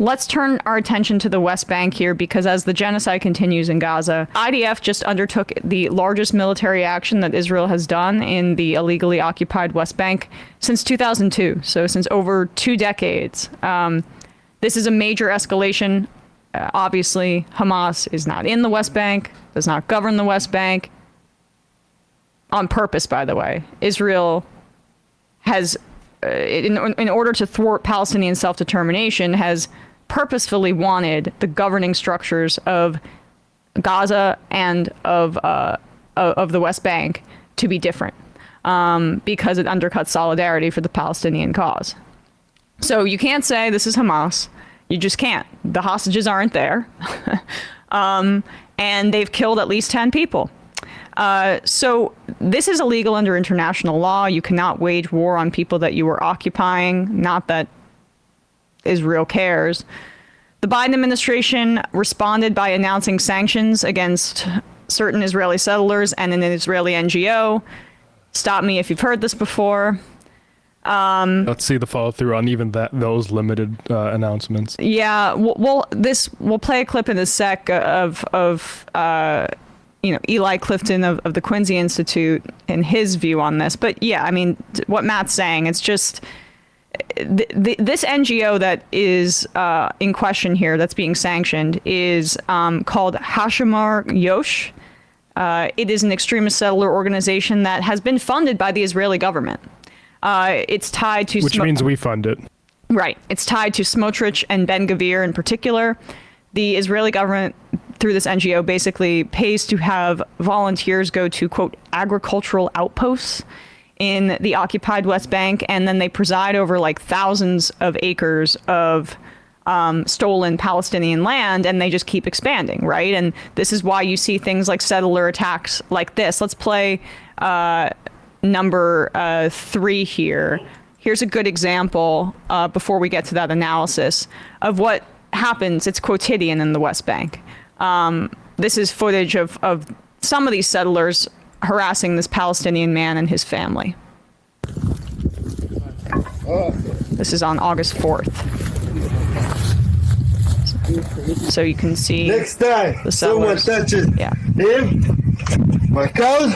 let's turn our attention to the West Bank here, because as the genocide continues in Gaza, IDF just undertook the largest military action that Israel has done in the illegally occupied West Bank since 2002. So since over 2 decades. This is a major escalation. Obviously, Hamas is not in the West Bank, does not govern the West Bank. On purpose, by the way. Israel has, in order to thwart Palestinian self-determination, has purposefully wanted the governing structures of Gaza and of the West Bank to be different, because it undercuts solidarity for the Palestinian cause. So you can't say this is Hamas. You just can't. The hostages aren't there. And they've killed at least 10 people. So this is illegal under international law. You cannot wage war on people that you are occupying. Not that Israel cares. The Biden administration responded by announcing sanctions against certain Israeli settlers and an Israeli NGO. Stop me if you've heard this before. Let's see the follow through on even those limited announcements. Yeah, we'll play a clip in a sec of Eli Clifton of the Quincy Institute and his view on this. But yeah, I mean, what Matt's saying, it's just this NGO that is in question here, that's being sanctioned, is called Hashamar Yosh. It is an extremist settler organization that has been funded by the Israeli government. It's tied to... Which means we fund it. Right. It's tied to Smotrich and Ben Gvir in particular. The Israeli government, through this NGO, basically pays to have volunteers go to, quote, agricultural outposts in the occupied West Bank, and then they preside over like thousands of acres of stolen Palestinian land, and they just keep expanding, right? And this is why you see things like settler attacks like this. Let's play number 3 here. Here's a good example before we get to that analysis of what happens. It's quotidian in the West Bank. This is footage of some of these settlers harassing this Palestinian man and his family. This is on August 4th. So you can see next time the someone touches him, my cows.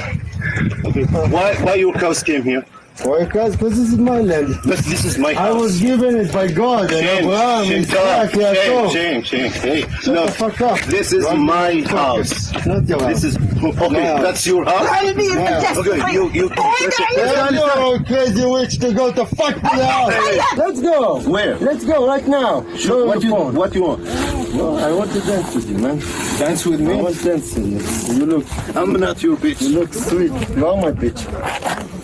Okay. Why your cows came here? Why cows? Because this is my land. But this is my house. I was given it by God. Shame. Hey, no, fuck up. This is my house. Not your house. This is okay. That's your house. Okay, you. You're crazy witch to go to fuck to the house. Let's go. Where? Let's go right now. Sure. What you want? Well, I want to dance with you, man. Dance with me? I want to dance with you. You look. I'm not your bitch. You look sweet. You are my bitch.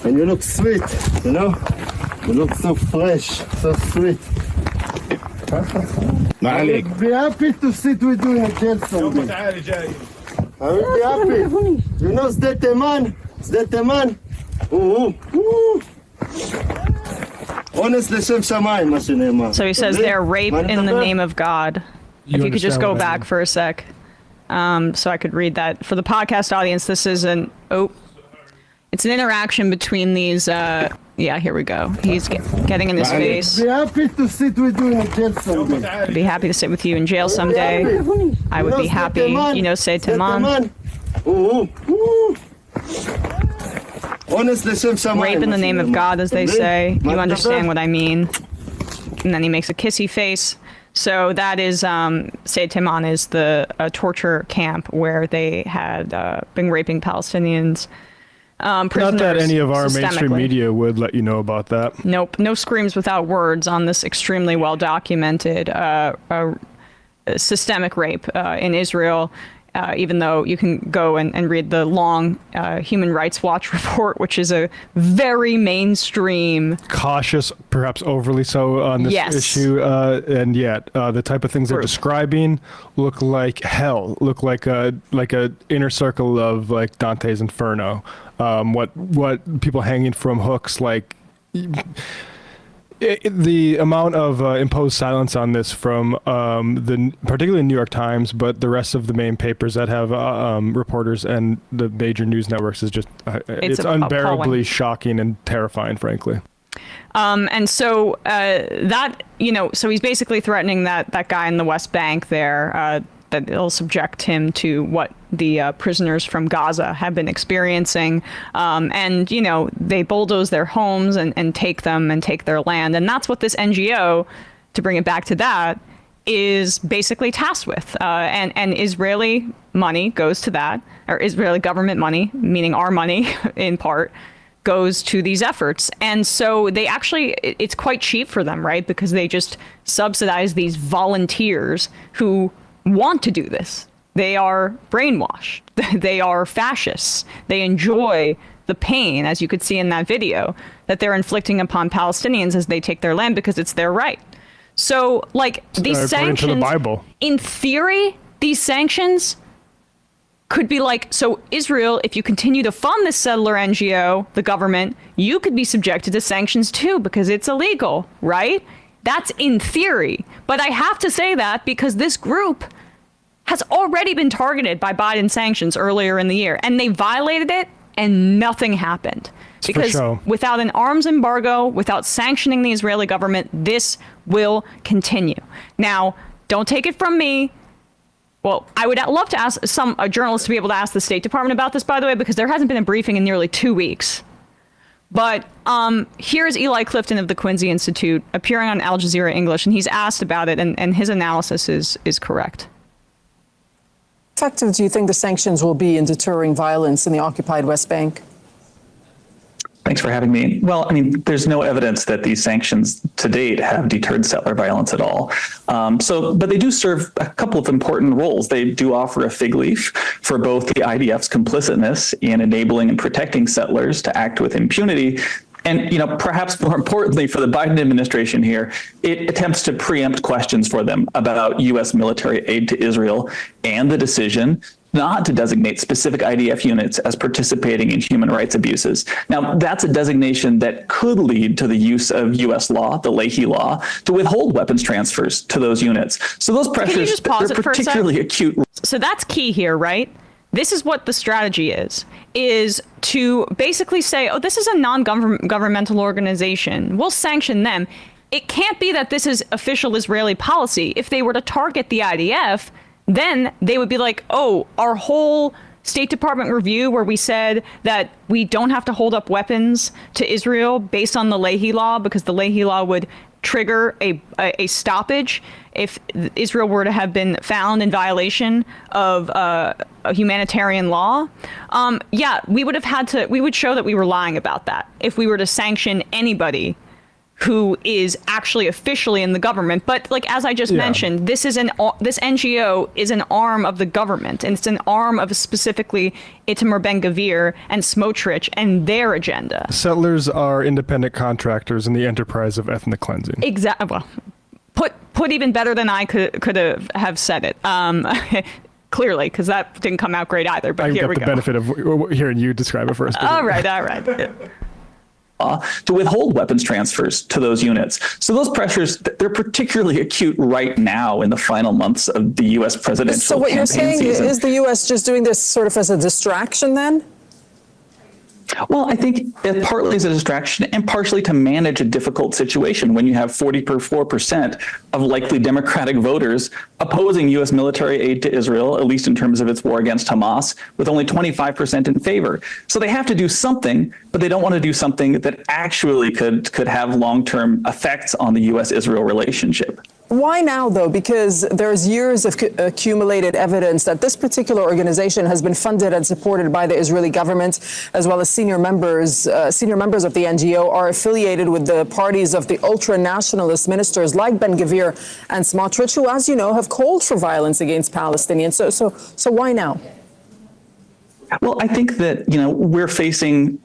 And you look sweet, you know? You look so fresh, so sweet. I would be happy to sit with you in jail someday. I would be happy. You know, Sdet man. Honestly, Shem Shamayim, מה שנאמר. So he says they're rape in the name of God. If you could just go back for a sec, so I could read that. For the podcast audience, this is it's an interaction between these, yeah, here we go. He's getting in his face. I'd be happy to sit with you in jail someday. I'd be happy to sit with you in jail someday. I would be happy, say Taman. Honestly, Shem Shamayim. Rape in the name of God, as they say. You understand what I mean. And then he makes a kissy face. So that is, Seit Teman is the torture camp where they had been raping Palestinians. Not that any of our mainstream media would let you know about that. Nope. No screams without words on this extremely well-documented systemic rape in Israel, even though you can go and read the long Human Rights Watch report, which is a very mainstream... Cautious, perhaps overly so on this issue. And yet, the type of things they're describing look like hell, look like a inner circle of like Dante's Inferno. What people hanging from hooks, like the amount of imposed silence on this from particularly the New York Times, but the rest of the main papers that have reporters and the major news networks is just it's unbearably shocking and terrifying, frankly. And so so he's basically threatening that guy in the West Bank there, that it'll subject him to what the prisoners from Gaza have been experiencing. And they bulldoze their homes and take them and take their land. And that's what this NGO, to bring it back to that, is basically tasked with. And Israeli money goes to that, or Israeli government money, meaning our money in part, goes to these efforts. And so it's quite cheap for them, right? Because they just subsidize these volunteers who want to do this. They are brainwashed. They are fascists. They enjoy the pain, as you could see in that video, that they're inflicting upon Palestinians as they take their land because it's their right. So, these sanctions, to the Bible. In theory, these sanctions could be so Israel, if you continue to fund this settler NGO, the government, you could be subjected to sanctions too because it's illegal, right? That's in theory. But I have to say that because this group has already been targeted by Biden sanctions earlier in the year, and they violated it and nothing happened. Because without an arms embargo, without sanctioning the Israeli government, this will continue. Now, don't take it from me. Well, I would love to ask a journalist to be able to ask the State Department about this, by the way, because there hasn't been a briefing in nearly 2 weeks. But here's Eli Clifton of the Quincy Institute appearing on Al Jazeera English, and he's asked about it, and his analysis is correct. How effective do you think the sanctions will be in deterring violence in the occupied West Bank? Thanks for having me. Well, there's no evidence that these sanctions to date have deterred settler violence at all. But they do serve a couple of important roles. They do offer a fig leaf for both the IDF's complicitness in enabling and protecting settlers to act with impunity. And, perhaps more importantly for the Biden administration here, it attempts to preempt questions for them about U.S. military aid to Israel and the decision not to designate specific IDF units as participating in human rights abuses. Now, that's a designation that could lead to the use of U.S. law, the Leahy law, to withhold weapons transfers to those units. So those pressures, Can you just pause they're it for a sec? particularly acute. So that's key here, right? This is what the strategy is to basically say, oh, this is a non-governmental organization. We'll sanction them. It can't be that this is official Israeli policy. If they were to target the IDF, then they would be like, oh, our whole State Department review where we said that we don't have to hold up weapons to Israel based on the Leahy law because the Leahy law would trigger a stoppage if Israel were to have been found in violation of a humanitarian law. We would show that we were lying about that if we were to sanction anybody who is actually officially in the government. But as I just mentioned, this NGO is an arm of the government, and it's an arm of specifically Itamar Ben-Gvir and Smotrich and their agenda. Settlers are independent contractors in the enterprise of ethnic cleansing. Exactly. Well, put even better than I could have said it. Clearly, because that didn't come out great either. But here we go. I got the benefit of hearing you describe it first. All right. Yeah. To withhold weapons transfers to those units. So those pressures, they're particularly acute right now in the final months of the U.S. presidential campaign season. So what you're saying is the U.S. just doing this sort of as a distraction then? Well, I think it partly is a distraction and partially to manage a difficult situation when you have 44% of likely Democratic voters opposing U.S. military aid to Israel, at least in terms of its war against Hamas, with only 25% in favor. So they have to do something, but they don't want to do something that actually could have long-term effects on the U.S.-Israel relationship. Why now, though? Because there's years of accumulated evidence that this particular organization has been funded and supported by the Israeli government, as well as senior members of the NGO are affiliated with the parties of the ultra-nationalist ministers like Ben-Gvir and Smotrich, who, as you know, have called for violence against Palestinians. So why now? Well, I think that, we're facing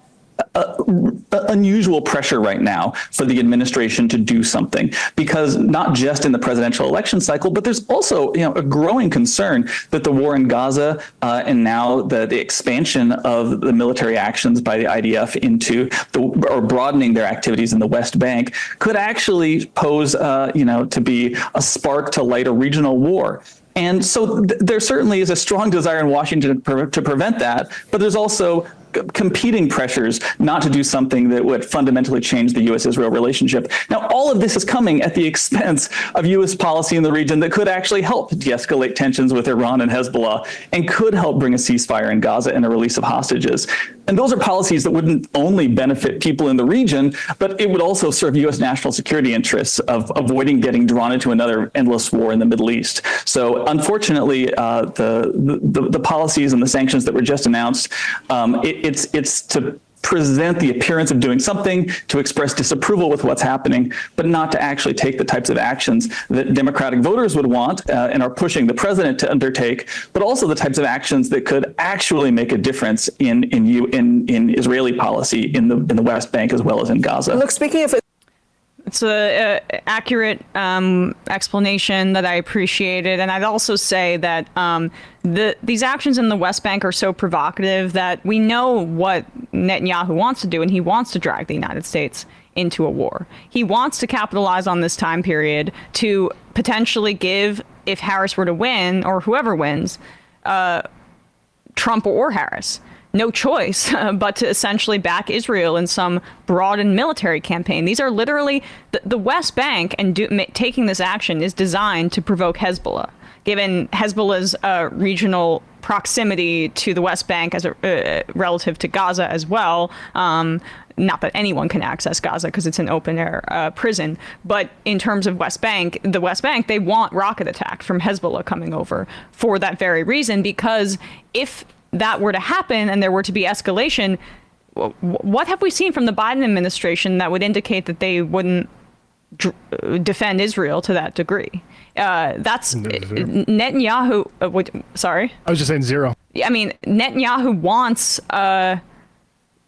unusual pressure right now for the administration to do something, because not just in the presidential election cycle, but there's also a growing concern that the war in Gaza and now the expansion of the military actions by the IDF into or broadening their activities in the West Bank could actually pose to be a spark to light a regional war. And so there certainly is a strong desire in Washington to prevent that, but there's also competing pressures not to do something that would fundamentally change the U.S.-Israel relationship. Now, all of this is coming at the expense of U.S. policy in the region that could actually help de-escalate tensions with Iran and Hezbollah and could help bring a ceasefire in Gaza and a release of hostages. And those are policies that wouldn't only benefit people in the region, but it would also serve U.S. national security interests of avoiding getting drawn into another endless war in the Middle East. So unfortunately, the policies and the sanctions that were just announced, it's to present the appearance of doing something, to express disapproval with what's happening, but not to actually take the types of actions that Democratic voters would want and are pushing the president to undertake, but also the types of actions that could actually make a difference in Israeli policy in the West Bank as well as in Gaza. Look, speaking of It's an accurate explanation that I appreciated. And I'd also say that these actions in the West Bank are so provocative that we know what Netanyahu wants to do, and he wants to drag the United States into a war. He wants to capitalize on this time period to potentially give, if Harris were to win, or whoever wins, Trump or Harris, no choice but to essentially back Israel in some broadened military campaign. These are literally the West Bank, and taking this action is designed to provoke Hezbollah, given Hezbollah's regional proximity to the West Bank as relative to Gaza as well. Not that anyone can access Gaza because it's an open-air prison. But in terms of the West Bank, they want rocket attack from Hezbollah coming over for that very reason, because if that were to happen and there were to be escalation, what have we seen from the Biden administration that would indicate that they wouldn't defend Israel to that degree? That's Netanyahu. Sorry? I was just saying zero. I mean, Netanyahu wants...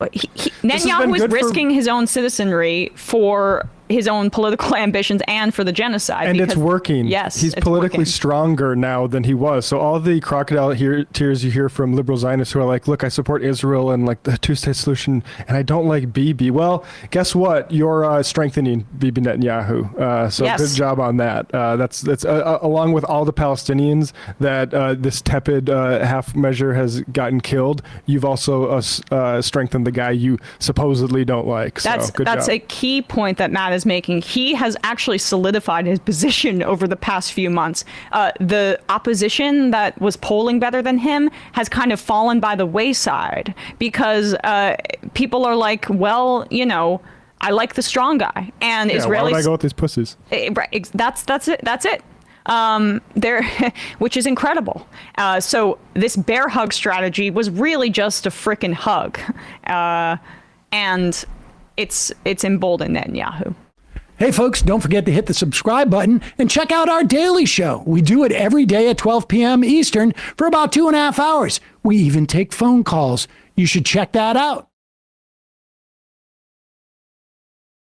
Netanyahu is risking his own citizenry for his own political ambitions and for the genocide. And it's working. Yes, he's politically stronger now than he was. So all the crocodile tears you hear from liberal Zionists who are like, look, I support Israel and like the two-state solution, and I don't like Bibi. Well, guess what? You're strengthening Bibi Netanyahu. So yes. Good job on that. That's along with all the Palestinians that this tepid half measure has gotten killed. You've also strengthened the guy you supposedly don't like. That's a key point that Matt is making. He has actually solidified his position over the past few months. The opposition that was polling better than him has kind of fallen by the wayside because people are like, well, you know, I like the strong guy, and Israelis. Why would I go with these pussies? Right, that's it. That's it. Which is incredible. So this bear hug strategy was really just a frickin' hug, and it's emboldened Netanyahu. Hey folks, don't forget to hit the subscribe button and check out our daily show. We do it every day at 12 p.m. Eastern for about 2.5 hours. We even take phone calls. You should check that out.